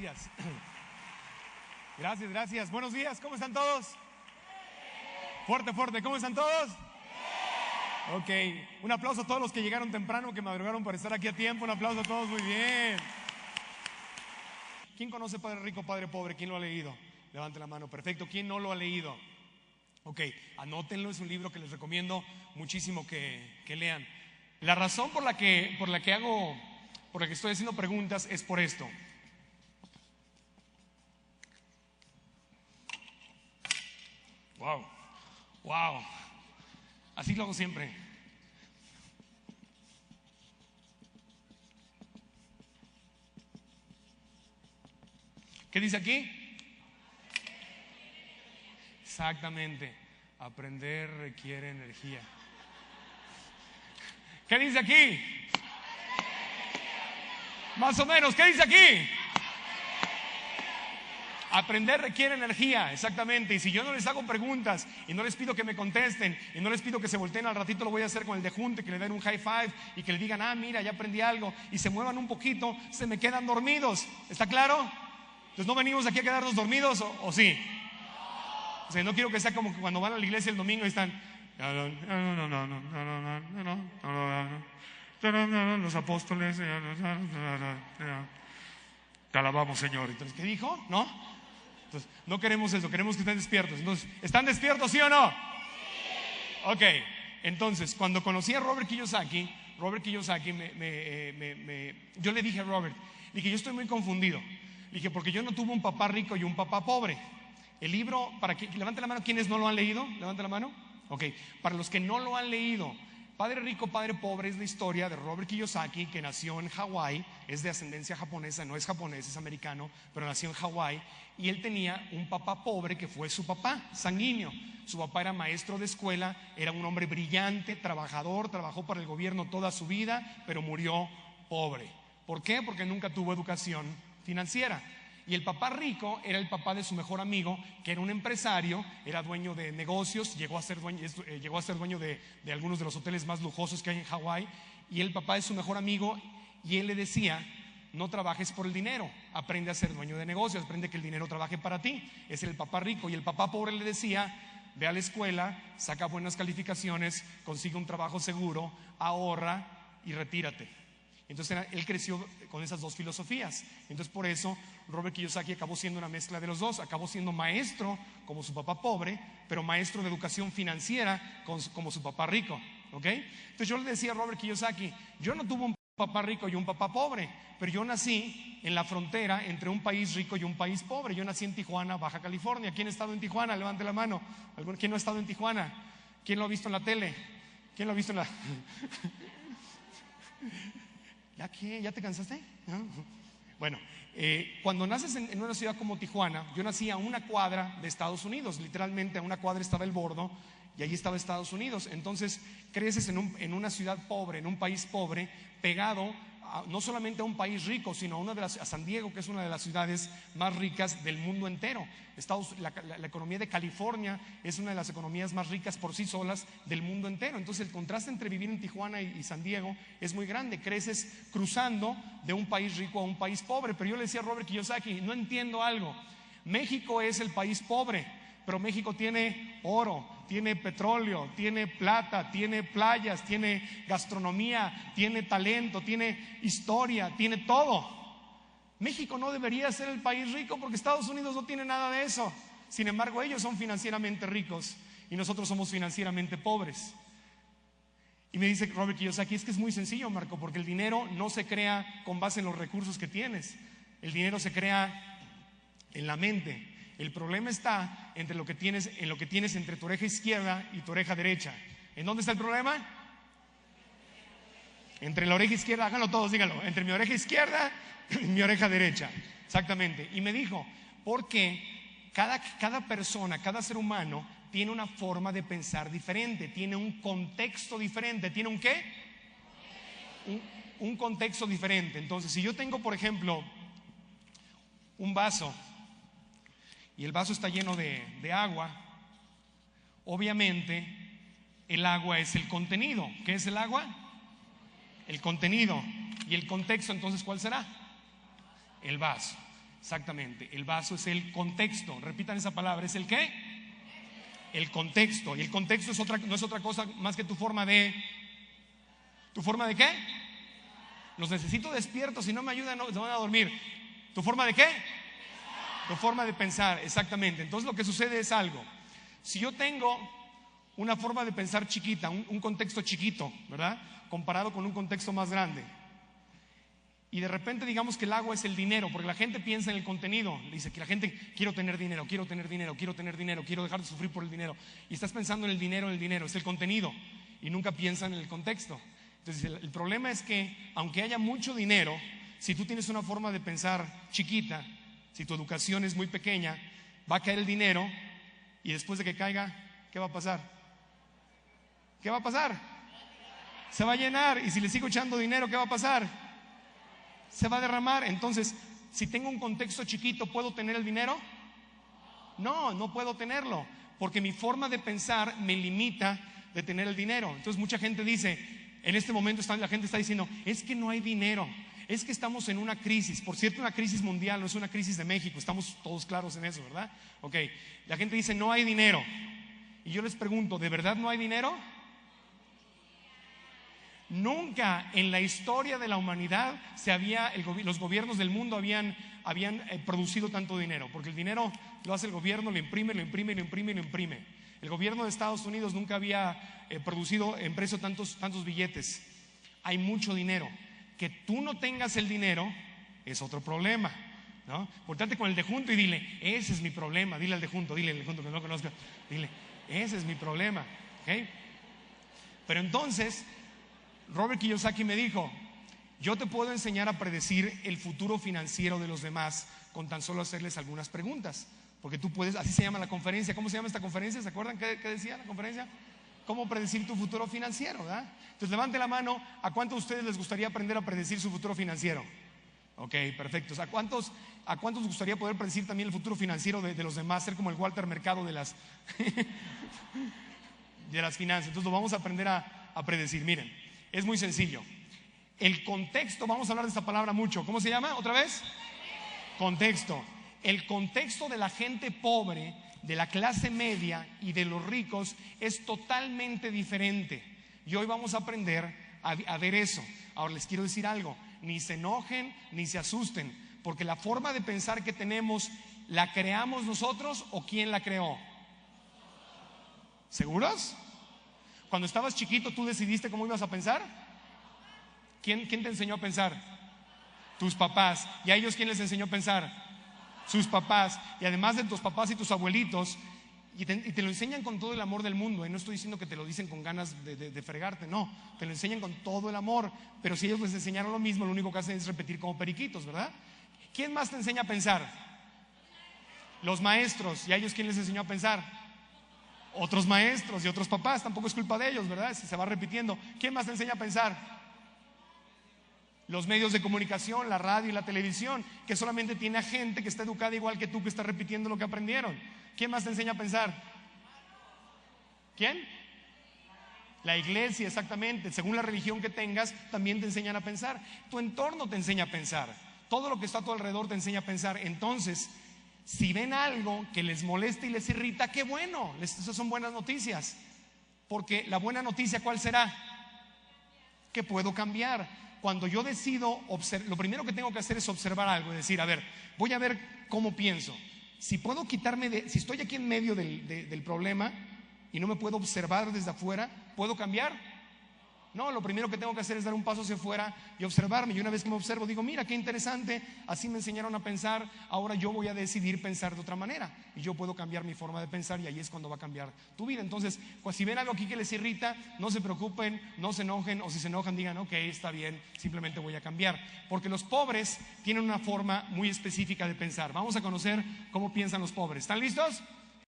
Gracias. Gracias, gracias. Buenos días, ¿cómo están todos? Fuerte, fuerte, ¿cómo están todos? Ok, un aplauso a todos los que llegaron temprano, que madrugaron para estar aquí a tiempo. Un aplauso a todos, muy bien. ¿Quién conoce Padre Rico, Padre Pobre? ¿Quién lo ha leído? Levante la mano, perfecto. ¿Quién no lo ha leído? Ok, anótenlo, es un libro que les recomiendo muchísimo que lean. La razón por la que estoy haciendo preguntas es por esto. Wow, wow. Así lo hago siempre. ¿Qué dice aquí? Exactamente. Aprender requiere energía. ¿Qué dice aquí? Más o menos, ¿qué dice aquí? Aprender requiere energía, exactamente. Y si yo no les hago preguntas y no les pido que me contesten y no les pido que se volteen, al ratito lo voy a hacer con el de junte, que le den un high five y que le digan, mira, ya aprendí algo, y se muevan un poquito, se me quedan dormidos. ¿Está claro? Entonces no venimos aquí a quedarnos dormidos, ¿o sí? O sea, no quiero que sea como cuando van a la iglesia el domingo y están los apóstoles, te alabamos, Señor. Entonces, ¿qué dijo? ¿No? Entonces, no queremos eso, queremos que estén despiertos. Entonces, ¿están despiertos, sí o no? Ok, entonces, cuando conocí a Robert Kiyosaki, yo le dije a Robert, le dije, yo estoy muy confundido. Le dije, porque yo no tuve un papá rico y un papá pobre. El libro, levante la mano, ¿quiénes no lo han leído? Levante la mano. Ok, para los que no lo han leído, Padre Rico, Padre Pobre es la historia de Robert Kiyosaki, que nació en Hawái, es de ascendencia japonesa, no es japonés, es americano, pero nació en Hawái, y él tenía un papá pobre que fue su papá, sanguíneo. Su papá era maestro de escuela, era un hombre brillante, trabajador, trabajó para el gobierno toda su vida, pero murió pobre. ¿Por qué? Porque nunca tuvo educación financiera. Y el papá rico era el papá de su mejor amigo, que era un empresario, era dueño de negocios, llegó a ser dueño de algunos de los hoteles más lujosos que hay en Hawái. Y el papá de su mejor amigo, y él le decía, no trabajes por el dinero, aprende a ser dueño de negocios, aprende que el dinero trabaje para ti. Ese era el papá rico. Y el papá pobre le decía, ve a la escuela, saca buenas calificaciones, consigue un trabajo seguro, ahorra y retírate. Entonces él creció con esas dos filosofías. Entonces por eso Robert Kiyosaki acabó siendo una mezcla de los dos. Acabó siendo maestro como su papá pobre, pero maestro de educación financiera como su papá rico. ¿Okay? Entonces yo le decía a Robert Kiyosaki, yo no tuve un papá rico y un papá pobre, pero yo nací en la frontera entre un país rico y un país pobre. Yo nací en Tijuana, Baja California. ¿Quién ha estado en Tijuana? Levante la mano. ¿Quién no ha estado en Tijuana? ¿Quién lo ha visto en la tele? ¿Quién lo ha visto en la... ¿Ya qué? ¿Ya te cansaste? ¿No? Bueno, cuando naces en una ciudad como Tijuana, yo nací a una cuadra de Estados Unidos, literalmente a una cuadra estaba el Bordo y allí estaba Estados Unidos. Entonces creces en una ciudad pobre, en un país pobre, pegado no solamente a un país rico, sino a San Diego, que es una de las ciudades más ricas del mundo entero. La economía de California es una de las economías más ricas por sí solas del mundo entero. Entonces el contraste entre vivir en Tijuana y San Diego es muy grande. Creces cruzando de un país rico a un país pobre. Pero yo le decía a Robert Kiyosaki, no entiendo algo. México es el país pobre, pero México tiene oro, tiene petróleo, tiene plata, tiene playas, tiene gastronomía, tiene talento, tiene historia, tiene todo. México no debería ser el país rico porque Estados Unidos no tiene nada de eso. Sin embargo, ellos son financieramente ricos y nosotros somos financieramente pobres. Y me dice Robert Kiyosaki, es que es muy sencillo, Marco, porque el dinero no se crea con base en los recursos que tienes. El dinero se crea en la mente. El problema está en lo que tienes entre tu oreja izquierda y tu oreja derecha. ¿En dónde está el problema? Entre la oreja izquierda, háganlo todos, díganlo. Entre mi oreja izquierda y mi oreja derecha. Exactamente. Y me dijo, porque cada persona, cada ser humano tiene una forma de pensar diferente, tiene un contexto diferente. ¿Tiene un qué? Un contexto diferente. Entonces, si yo tengo, por ejemplo, un vaso y el vaso está lleno de agua, obviamente el agua es el contenido. ¿Qué es el agua? El contenido. ¿Y el contexto entonces cuál será? El vaso. Exactamente, el vaso es el contexto. Repitan esa palabra, ¿es el qué? El contexto. Y el contexto no es otra cosa más que tu forma de... ¿Tu forma de qué? Los necesito despiertos, si no me ayudan no, se van a dormir. ¿Tu forma de qué? Tu forma de pensar, exactamente. Entonces lo que sucede es algo. Si yo tengo una forma de pensar chiquita, un contexto chiquito, ¿verdad? Comparado con un contexto más grande. Y de repente digamos que el agua es el dinero, porque la gente piensa en el contenido. Dice que la gente, quiero tener dinero, quiero tener dinero, quiero tener dinero, quiero dejar de sufrir por el dinero. Y estás pensando en el dinero, es el contenido. Y nunca piensan en el contexto. Entonces el problema es que aunque haya mucho dinero, si tú tienes una forma de pensar chiquita, si tu educación es muy pequeña, va a caer el dinero y después de que caiga, ¿qué va a pasar? ¿Qué va a pasar? Se va a llenar. Y si le sigo echando dinero, ¿qué va a pasar? Se va a derramar. Entonces, si tengo un contexto chiquito, ¿puedo tener el dinero? No, no puedo tenerlo, porque mi forma de pensar me limita de tener el dinero. Entonces mucha gente dice, en este momento la gente está diciendo, es que no hay dinero, es que estamos en una crisis. Por cierto, una crisis mundial, no es una crisis de México, estamos todos claros en eso, ¿verdad? Ok, la gente dice, no hay dinero. Y yo les pregunto, ¿de verdad no hay dinero? Nunca en la historia de la humanidad los gobiernos del mundo habían producido tanto dinero, porque el dinero lo hace el gobierno, lo imprime, lo imprime, lo imprime, lo imprime. El gobierno de Estados Unidos nunca había producido, impreso tantos billetes. Hay mucho dinero. Que tú no tengas el dinero es otro problema, ¿no? Portate con el de junto y dile, ese es mi problema. Dile al de junto que no conozca, dile, ese es mi problema, ¿ok? Pero entonces Robert Kiyosaki me dijo, yo te puedo enseñar a predecir el futuro financiero de los demás con tan solo hacerles algunas preguntas. Porque tú puedes, así se llama la conferencia. ¿Cómo se llama esta conferencia? ¿Se acuerdan qué decía la conferencia? ¿Cómo predecir tu futuro financiero? ¿Verdad? Entonces levante la mano, ¿a cuántos de ustedes les gustaría aprender a predecir su futuro financiero? Ok, perfecto. ¿A cuántos les gustaría poder predecir también el futuro financiero de los demás? Ser como el Walter Mercado de las finanzas. Entonces lo vamos a aprender a predecir. Miren, es muy sencillo. El contexto, vamos a hablar de esta palabra mucho. ¿Cómo se llama? ¿Otra vez? Contexto. El contexto de la gente pobre, de la clase media y de los ricos es totalmente diferente. Y hoy vamos a aprender a ver eso. Ahora les quiero decir algo, ni se enojen ni se asusten, porque la forma de pensar que tenemos, ¿la creamos nosotros o quién la creó? ¿Seguros? Cuando estabas chiquito, ¿tú decidiste cómo ibas a pensar? ¿Quién te enseñó a pensar? Tus papás. ¿Y a ellos quién les enseñó a pensar? Sus papás. Y además de tus papás y tus abuelitos, y te lo enseñan con todo el amor del mundo. Y no estoy diciendo que te lo dicen con ganas de fregarte, no, te lo enseñan con todo el amor. Pero si ellos les enseñaron lo mismo, lo único que hacen es repetir como periquitos, ¿verdad? ¿Quién más te enseña a pensar? Los maestros. ¿Y a ellos quién les enseñó a pensar? Otros maestros y otros papás. Tampoco es culpa de ellos, ¿verdad? Se va repitiendo. ¿Quién más te enseña a pensar? Los medios de comunicación, la radio y la televisión, que solamente tiene a gente que está educada igual que tú, que está repitiendo lo que aprendieron. ¿Quién más te enseña a pensar? ¿Quién? La iglesia, exactamente. Según la religión que tengas, también te enseñan a pensar. Tu entorno te enseña a pensar. Todo lo que está a tu alrededor te enseña a pensar. Entonces, si ven algo que les molesta y les irrita, qué bueno. Esas son buenas noticias. Porque la buena noticia, ¿cuál será? Que puedo cambiar. Cuando yo decido, lo primero que tengo que hacer es observar algo y decir, a ver, voy a ver cómo pienso. Si puedo si estoy aquí en medio del problema y no me puedo observar desde afuera, ¿puedo cambiar? No, lo primero que tengo que hacer es dar un paso hacia afuera y observarme. Y una vez que me observo, digo, mira, qué interesante, así me enseñaron a pensar, ahora yo voy a decidir pensar de otra manera. Y yo puedo cambiar mi forma de pensar y ahí es cuando va a cambiar tu vida. Entonces, pues, si ven algo aquí que les irrita, no se preocupen, no se enojen, o si se enojan, digan, ok, está bien, simplemente voy a cambiar. Porque los pobres tienen una forma muy específica de pensar. Vamos a conocer cómo piensan los pobres. ¿Están listos?